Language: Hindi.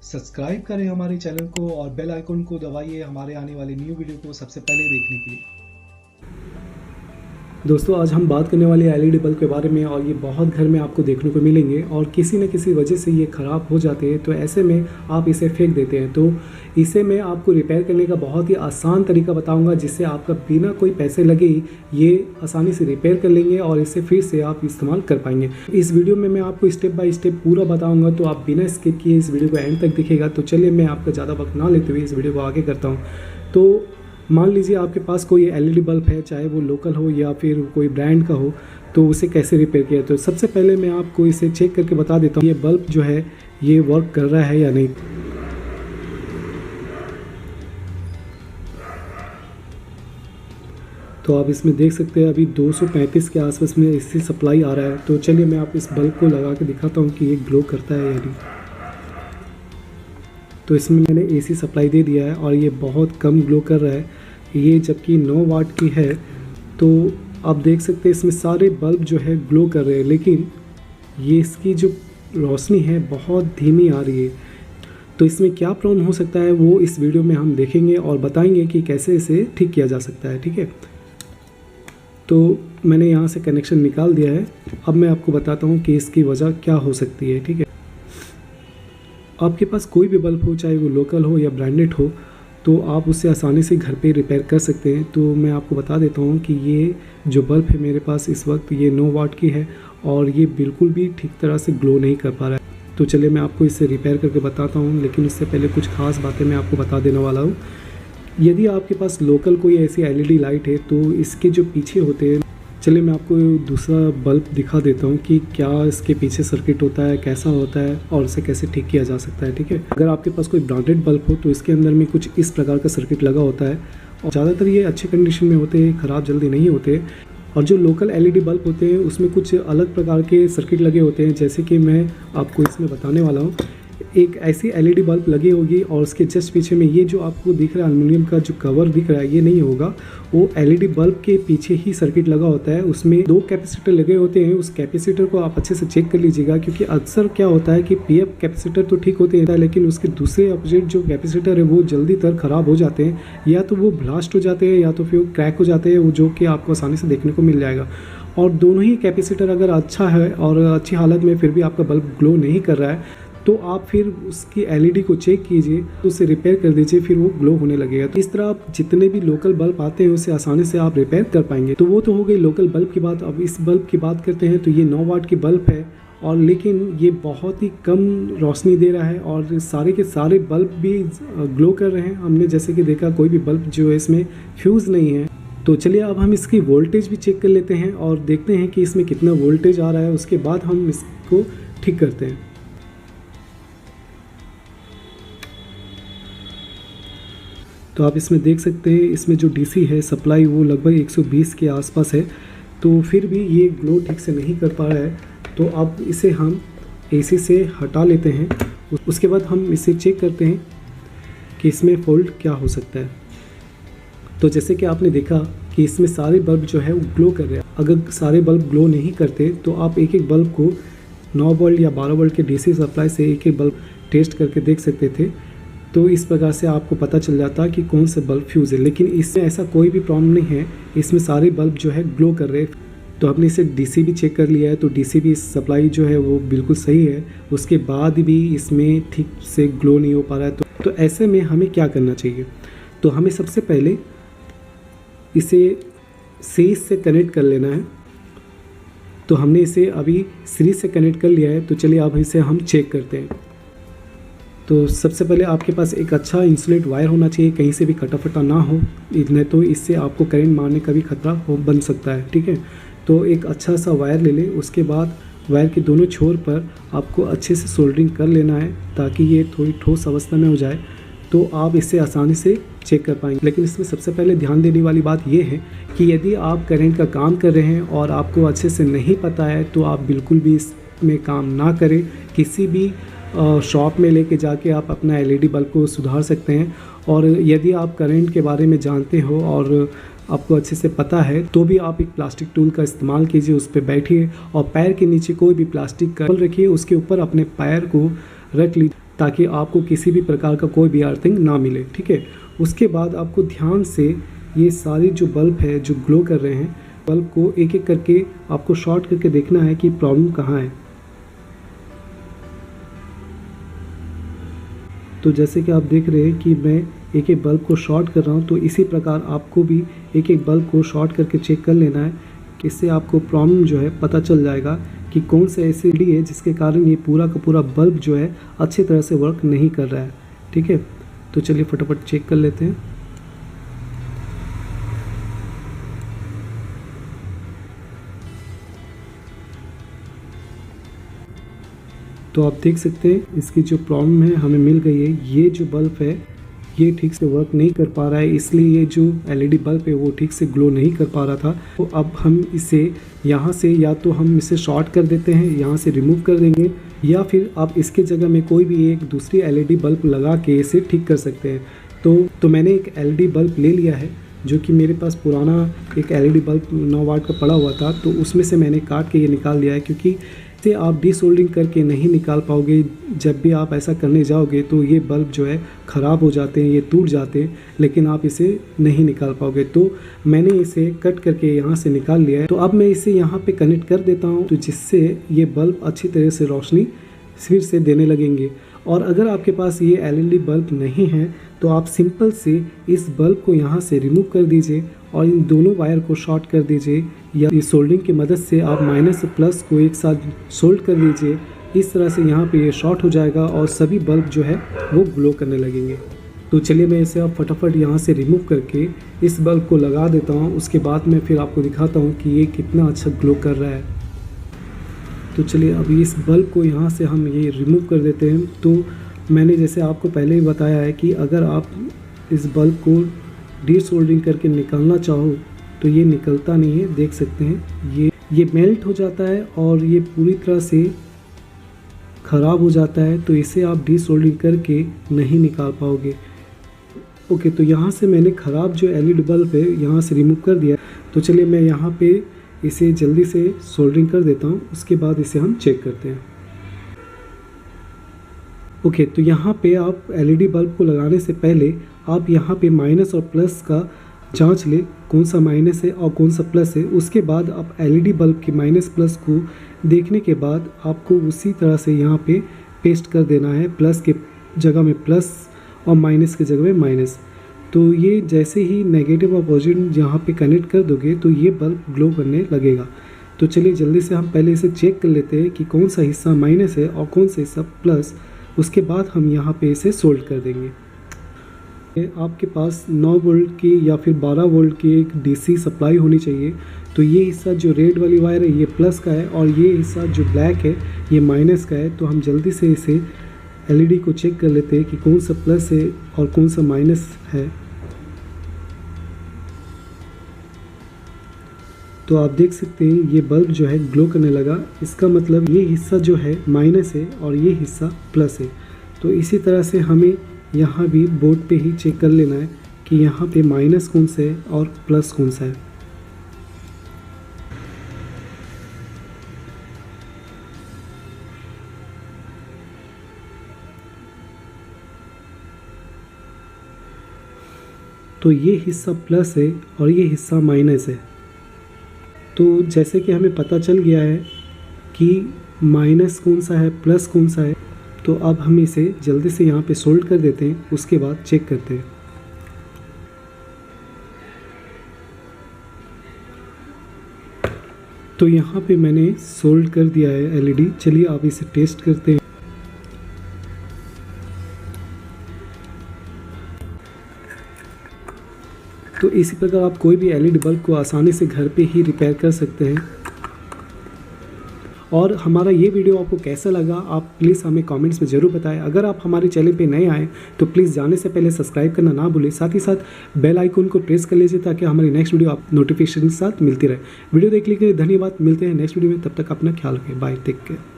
सब्सक्राइब करें हमारे चैनल को और बेल आइकन को दबाइए हमारे आने वाले न्यू वीडियो को सबसे पहले देखने के लिए। दोस्तों आज हम बात करने वाले एलईडी बल्ब के बारे में, और ये बहुत घर में आपको देखने को मिलेंगे और किसी न किसी वजह से ये ख़राब हो जाते हैं, तो ऐसे में आप इसे फेंक देते हैं। तो इसे मैं आपको रिपेयर करने का बहुत ही आसान तरीका बताऊंगा, जिससे आपका बिना कोई पैसे लगे ये आसानी से रिपेयर कर लेंगे और इसे फिर से आप इस्तेमाल कर पाएंगे। इस वीडियो में मैं आपको स्टेप बाय स्टेप पूरा बताऊँगा, तो आप बिना स्किप किए इस वीडियो को एंड तक दिखेगा। तो चलिए मैं आपका ज़्यादा वक्त ना लेते हुए इस वीडियो को आगे करता हूँ। तो मान लीजिए आपके पास कोई एलईडी बल्ब है, चाहे वो लोकल हो या फिर कोई ब्रांड का हो, तो उसे कैसे रिपेयर किया। तो सबसे पहले मैं आपको इसे चेक करके बता देता हूँ ये बल्ब जो है ये वर्क कर रहा है या नहीं। तो आप इसमें देख सकते हैं अभी 235 के आसपास में इससे सप्लाई आ रहा है। तो चलिए मैं आप इस बल्ब को लगा के दिखाता हूँ कि ये ग्लो करता है या नहीं। तो इसमें मैंने एसी सप्लाई दे दिया है और ये बहुत कम ग्लो कर रहा है, ये जबकि 9 वाट की है। तो आप देख सकते हैं इसमें सारे बल्ब जो है ग्लो कर रहे हैं, लेकिन ये इसकी जो रोशनी है बहुत धीमी आ रही है। तो इसमें क्या प्रॉब्लम हो सकता है वो इस वीडियो में हम देखेंगे और बताएंगे कि कैसे इसे ठीक किया जा सकता है। ठीक है, तो मैंने यहाँ से कनेक्शन निकाल दिया है। अब मैं आपको बताता हूँ कि इसकी वजह क्या हो सकती है। ठीक है, आपके पास कोई भी बल्ब हो, चाहे वो लोकल हो या ब्रांडेड हो, तो आप उससे आसानी से घर पे रिपेयर कर सकते हैं। तो मैं आपको बता देता हूँ कि ये जो बल्ब है मेरे पास इस वक्त ये 9 वाट की है और ये बिल्कुल भी ठीक तरह से ग्लो नहीं कर पा रहा है। तो चलिए मैं आपको इसे रिपेयर करके बताता हूँ, लेकिन इससे पहले कुछ खास बातें मैं आपको बता देने वाला हूँ। यदि आपके पास लोकल कोई ऐसी एलईडी लाइट है तो इसके जो पीछे होते हैं, चलिए मैं आपको दूसरा बल्ब दिखा देता हूँ कि क्या इसके पीछे सर्किट होता है, कैसा होता है और इसे कैसे ठीक किया जा सकता है। ठीक है, अगर आपके पास कोई ब्रांडेड बल्ब हो तो इसके अंदर में कुछ इस प्रकार का सर्किट लगा होता है और ज़्यादातर ये अच्छे कंडीशन में होते हैं, ख़राब जल्दी नहीं होते। और जो लोकल एलईडी बल्ब होते हैं उसमें कुछ अलग प्रकार के सर्किट लगे होते हैं, जैसे कि मैं आपको इसमें बताने वाला हूँ। एक ऐसी एलईडी बल्ब लगी होगी और उसके जस्ट पीछे में ये जो आपको दिख रहा है एल्युमिनियम का जो कवर दिख रहा है, ये नहीं होगा, वो एलईडी बल्ब के पीछे ही सर्किट लगा होता है। उसमें 2 कैपेसिटर लगे होते हैं। उस कैपेसिटर को आप अच्छे से चेक कर लीजिएगा, क्योंकि अक्सर क्या होता है कि पीएफ कैपेसिटर तो ठीक होते हैं, लेकिन उसके दूसरे अपोजिट जो कैपेसिटर है वो जल्दी तर ख़राब हो जाते हैं, या तो वो ब्लास्ट हो जाते हैं या तो फिर क्रैक हो जाते हैं, जो कि आपको आसानी से देखने को मिल जाएगा। और दोनों ही कैपेसिटर अगर अच्छा है और अच्छी हालत में फिर भी आपका बल्ब ग्लो नहीं कर रहा है, तो आप फिर उसकी एलईडी को चेक कीजिए, तो उसे रिपेयर कर दीजिए, फिर वो ग्लो होने लगेगा। तो इस तरह आप जितने भी लोकल बल्ब आते हैं उसे आसानी से आप रिपेयर कर पाएंगे। तो वो तो हो गई लोकल बल्ब की बात। अब इस बल्ब की बात करते हैं। तो ये 9 वाट की बल्ब है और लेकिन ये बहुत ही कम रोशनी दे रहा है और सारे के सारे बल्ब भी ग्लो कर रहे हैं। हमने जैसे कि देखा कोई भी बल्ब जो है इसमें फ्यूज़ नहीं है। तो चलिए अब हम इसकी वोल्टेज भी चेक कर लेते हैं और देखते हैं कि इसमें कितना वोल्टेज आ रहा है, उसके बाद हम इसको ठीक करते हैं। तो आप इसमें देख सकते हैं इसमें जो डीसी है सप्लाई वो लगभग 120 के आसपास है, तो फिर भी ये ग्लो ठीक से नहीं कर पा रहा है। तो अब इसे हम एसी से हटा लेते हैं। उसके बाद हम इसे चेक करते हैं कि इसमें फॉल्ट क्या हो सकता है। तो जैसे कि आपने देखा कि इसमें सारे बल्ब जो है वो ग्लो कर रहे हैं। अगर सारे बल्ब ग्लो नहीं करते तो आप एक एक बल्ब को 9 वोल्ट या 12 वोल्ट के डीसी सप्लाई से एक एक बल्ब टेस्ट करके देख सकते थे। तो इस प्रकार से आपको पता चल जाता कि कौन से बल्ब फ्यूज़ है। लेकिन इसमें ऐसा कोई भी प्रॉब्लम नहीं है, इसमें सारे बल्ब जो है ग्लो कर रहे हैं। तो हमने इसे डीसी भी चेक कर लिया है, तो डीसी भी सप्लाई जो है वो बिल्कुल सही है, उसके बाद भी इसमें ठीक से ग्लो नहीं हो पा रहा है। तो ऐसे में हमें क्या करना चाहिए। तो हमें सबसे पहले इसे सीरीज से कनेक्ट कर लेना है। तो हमने इसे अभी सीरीज से कनेक्ट कर लिया है। तो चलिए अब इसे हम चेक करते हैं। तो सबसे पहले आपके पास एक अच्छा इंसुलेट वायर होना चाहिए, कहीं से भी कटा फटा ना हो, नहीं तो इससे आपको करंट मारने का भी खतरा बन सकता है। ठीक है, तो एक अच्छा सा वायर ले लें। उसके बाद वायर के दोनों छोर पर आपको अच्छे से सोल्डरिंग कर लेना है ताकि ये थोड़ी ठोस अवस्था में हो जाए, तो आप इससे आसानी से चेक कर पाएंगे। लेकिन इसमें सबसे पहले ध्यान देने वाली बात ये है कि यदि आप करंट का काम कर रहे हैं और आपको अच्छे से नहीं पता है, तो आप बिल्कुल भी इसमें काम ना करें। किसी भी शॉप में लेके जाके आप अपना एलईडी बल्ब को सुधार सकते हैं। और यदि आप करंट के बारे में जानते हो और आपको अच्छे से पता है, तो भी आप एक प्लास्टिक टूल का इस्तेमाल कीजिए, उस पर बैठिए और पैर के नीचे कोई भी प्लास्टिक का रखिए, उसके ऊपर अपने पैर को रख लीजिए ताकि आपको किसी भी प्रकार का कोई भी अर्थिंग ना मिले, ठीक है। उसके बाद आपको ध्यान से ये सारी जो बल्ब है जो ग्लो कर रहे हैं, बल्ब को एक एक करके आपको शॉर्ट करके देखना है कि प्रॉब्लम कहाँ है। तो जैसे कि आप देख रहे हैं कि मैं एक एक बल्ब को शॉर्ट कर रहा हूँ, तो इसी प्रकार आपको भी एक एक बल्ब को शॉर्ट करके चेक कर लेना है। इससे आपको प्रॉब्लम जो है पता चल जाएगा कि कौन सा एलईडी है जिसके कारण ये पूरा का पूरा बल्ब जो है अच्छी तरह से वर्क नहीं कर रहा है, ठीक है। तो चलिए फटाफट चेक कर लेते हैं। तो आप देख सकते हैं इसकी जो प्रॉब्लम है हमें मिल गई है। ये जो बल्ब है ये ठीक से वर्क नहीं कर पा रहा है, इसलिए ये जो एलईडी बल्ब है वो ठीक से ग्लो नहीं कर पा रहा था। तो अब हम इसे यहाँ से या तो हम इसे शॉर्ट कर देते हैं, यहाँ से रिमूव कर देंगे, या फिर आप इसके जगह में कोई भी एक दूसरी एलईडी बल्ब लगा के इसे ठीक कर सकते हैं। तो मैंने एक एलईडी बल्ब ले लिया है जो कि मेरे पास पुराना एक एलईडी बल्ब 9 वाट का पड़ा हुआ था, तो उसमें से मैंने काट के ये निकाल लिया है, क्योंकि इसे आप डीसोल्डरिंग करके नहीं निकाल पाओगे। जब भी आप ऐसा करने जाओगे तो ये बल्ब जो है ख़राब हो जाते हैं, ये टूट जाते हैं, लेकिन आप इसे नहीं निकाल पाओगे। तो मैंने इसे कट करके यहाँ से निकाल लिया है। तो अब मैं इसे यहाँ पे कनेक्ट कर देता हूँ, तो जिससे ये बल्ब अच्छी तरह से रोशनी फिर से देने लगेंगे। और अगर आपके पास ये एलईडी बल्ब नहीं है तो आप सिंपल से इस बल्ब को यहाँ से रिमूव कर दीजिए और इन दोनों वायर को शॉर्ट कर दीजिए, या इस सोल्डरिंग की मदद से आप माइनस और प्लस को एक साथ सोल्ड कर लीजिए। इस तरह से यहाँ पे ये शॉर्ट हो जाएगा और सभी बल्ब जो है वो ग्लो करने लगेंगे। तो चलिए मैं इसे अब फटाफट यहाँ से रिमूव करके इस बल्ब को लगा देता हूँ। उसके बाद मैं फिर आपको दिखाता हूँ कि ये कितना अच्छा ग्लो कर रहा है। तो चलिए अभी इस बल्ब को यहाँ से हम ये रिमूव कर देते हैं। तो मैंने जैसे आपको पहले ही बताया है कि अगर आप इस बल्ब को डीसोल्डरिंग करके निकालना चाहो तो ये निकलता नहीं है। देख सकते हैं ये मेल्ट हो जाता है और ये पूरी तरह से ख़राब हो जाता है, तो इसे आप डीसोल्डरिंग करके नहीं निकाल पाओगे। ओके, तो यहाँ से मैंने ख़राब जो एलईडी बल्ब है यहाँ से रिमूव कर दिया। तो चलिए मैं यहाँ पे इसे जल्दी से सोल्डरिंग कर देता हूँ, उसके बाद इसे हम चेक करते हैं। ओके, तो यहाँ पे आप एलईडी बल्ब को लगाने से पहले आप यहाँ पे माइनस और प्लस का जांच ले, कौन सा माइनस है और कौन सा प्लस है। उसके बाद आप एलईडी बल्ब के माइनस प्लस को देखने के बाद आपको उसी तरह से यहाँ पे पेस्ट कर देना है, प्लस के जगह में प्लस और माइनस के जगह में माइनस। तो ये जैसे ही नेगेटिव और पॉजिटिव यहाँ पे कनेक्ट कर दोगे तो ये बल्ब ग्लो करने लगेगा। तो चलिए जल्दी से हम पहले इसे चेक कर लेते हैं कि कौन सा हिस्सा माइनस है और कौन सा हिस्सा प्लस। उसके बाद हम यहाँ पे इसे सोल्ड कर देंगे। आपके पास 9 वोल्ट की या फिर 12 वोल्ट की एक डीसी सप्लाई होनी चाहिए। तो ये हिस्सा जो रेड वाली वायर है ये प्लस का है और ये हिस्सा जो ब्लैक है ये माइनस का है। तो हम जल्दी से इसे एलईडी को चेक कर लेते हैं कि कौन सा प्लस है और कौन सा माइनस है। तो आप देख सकते हैं ये बल्ब जो है ग्लो करने लगा। इसका मतलब ये हिस्सा जो है माइनस है और ये हिस्सा प्लस है। तो इसी तरह से हमें यहाँ भी बोर्ड पे ही चेक कर लेना है कि यहाँ पे माइनस कौन सा है और प्लस कौन सा है। तो ये हिस्सा प्लस है और ये हिस्सा माइनस है। तो जैसे कि हमें पता चल गया है कि माइनस कौन सा है प्लस कौन सा है, तो अब हम इसे जल्दी से यहाँ पे सोल्ड कर देते हैं, उसके बाद चेक करते हैं। तो यहाँ पे मैंने सोल्ड कर दिया है एलईडी। चलिए अब इसे टेस्ट करते हैं। तो इसी प्रकार आप कोई भी एलईडी बल्ब को आसानी से घर पे ही रिपेयर कर सकते हैं। और हमारा ये वीडियो आपको कैसा लगा आप प्लीज़ हमें कमेंट्स में ज़रूर बताएं। अगर आप हमारे चैनल पे नए आए तो प्लीज़ जाने से पहले सब्सक्राइब करना ना भूलें। साथ ही साथ बेल आइकन को प्रेस कर लीजिए ताकि हमारी नेक्स्ट वीडियो आप नोटिफिकेशन के साथ मिलती रहे। वीडियो देखने के लिए धन्यवाद। मिलते हैं नेक्स्ट वीडियो में, तब तक अपना ख्याल रखें। Bye, take care.